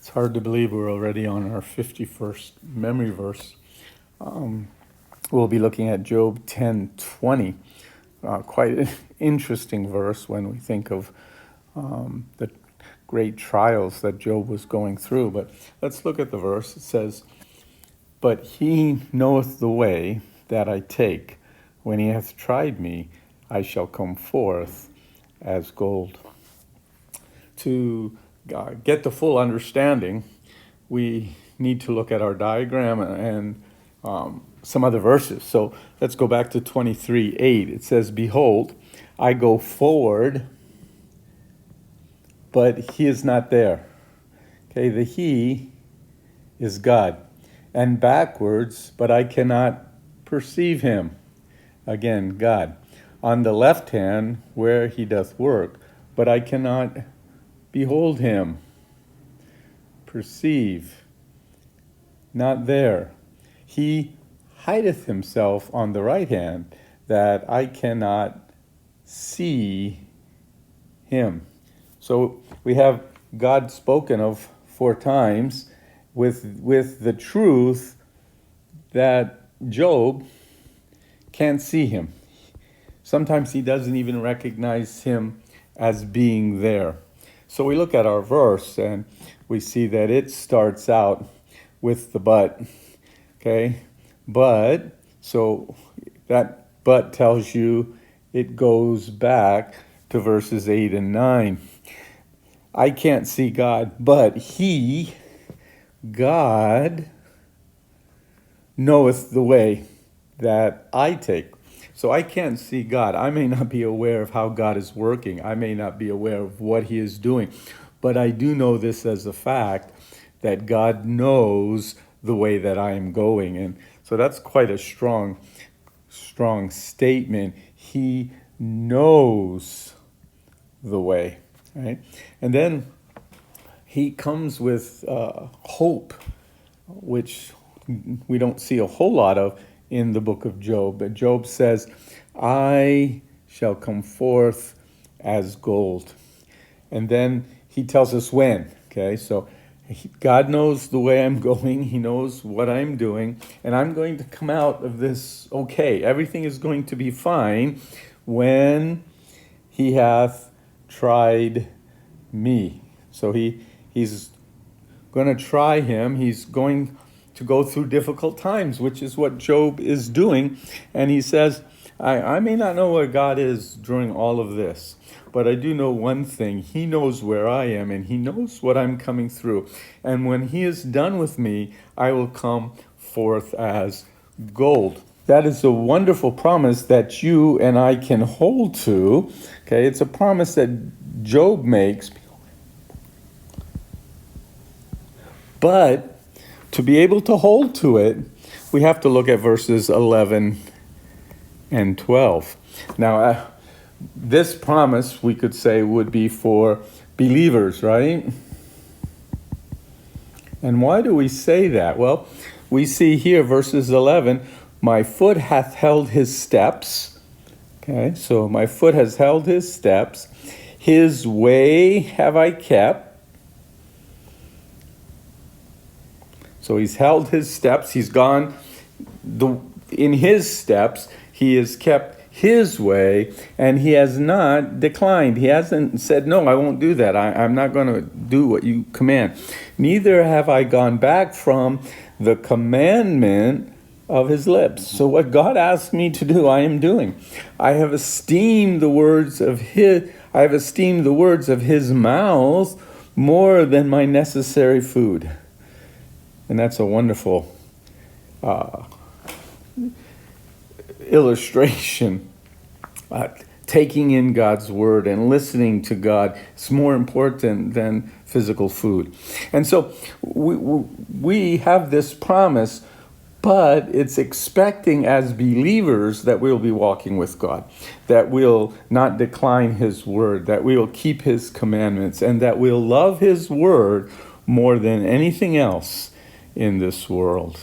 It's hard to believe we're already on our 51st memory verse. We'll be looking at Job 10:20. Quite an interesting verse when we think of the great trials that Job was going through. But let's look at the verse. It says, "But he knoweth the way that I take. When he hath tried me, I shall come forth as gold." To get the full understanding, we need to look at our diagram and some other verses. So let's go back to 23:8. It says, "Behold, I go forward, but he is not there." Okay, the he is God. "And backwards, but I cannot perceive him." Again, God. "On the left hand, where he doth work, but I cannot behold him." Perceive. Not there. "He hideth himself on the right hand, that I cannot see him." So we have God spoken of 4 times with the truth that Job can't see him. Sometimes he doesn't even recognize him as being there. So we look at our verse and we see that it starts out with the but. Okay? But, so that but tells you it goes back to verses 8 and 9. I can't see God, but he, God, knoweth the way that I take. So I can't see God. I may not be aware of how God is working. I may not be aware of what he is doing. But I do know this as a fact, that God knows the way that I am going. And so that's quite a strong statement. He knows the way, right? And then he comes with hope, which we don't see a whole lot of in the book of Job. But Job says, "I shall come forth as gold." And then he tells us when. Okay, so God knows the way I'm going. He knows what I'm doing. And I'm going to come out of this okay. Everything is going to be fine when he hath tried me. So he's going to try him. He's going to go through difficult times, which is what Job is doing. And he says, I may not know where God is during all of this, but I do know one thing. He knows where I am, and he knows what I'm coming through. And when he is done with me, I will come forth as gold. That is a wonderful promise that you and I can hold to. Okay, it's a promise that Job makes. But to be able to hold to it, we have to look at verses 11 and 12. Now, this promise, we could say, would be for believers, right? And why do we say that? Well, we see here, verses 11, "My foot hath held his steps." Okay, so my foot has held his steps. "His way have I kept." So he's held his steps. He's gone in his steps. He has kept his way, and he has not declined. He hasn't said, "No, I won't do that. I'm not going to do what you command." "Neither have I gone back from the commandment of his lips." So what God asked me to do, I am doing. I have esteemed the words of his mouth more than my necessary food. And that's a wonderful illustration. Taking in God's word and listening to God is more important than physical food. And so we have this promise, but it's expecting as believers that we'll be walking with God, that we'll not decline his word, that we'll keep his commandments, and that we'll love his word more than anything else in this world.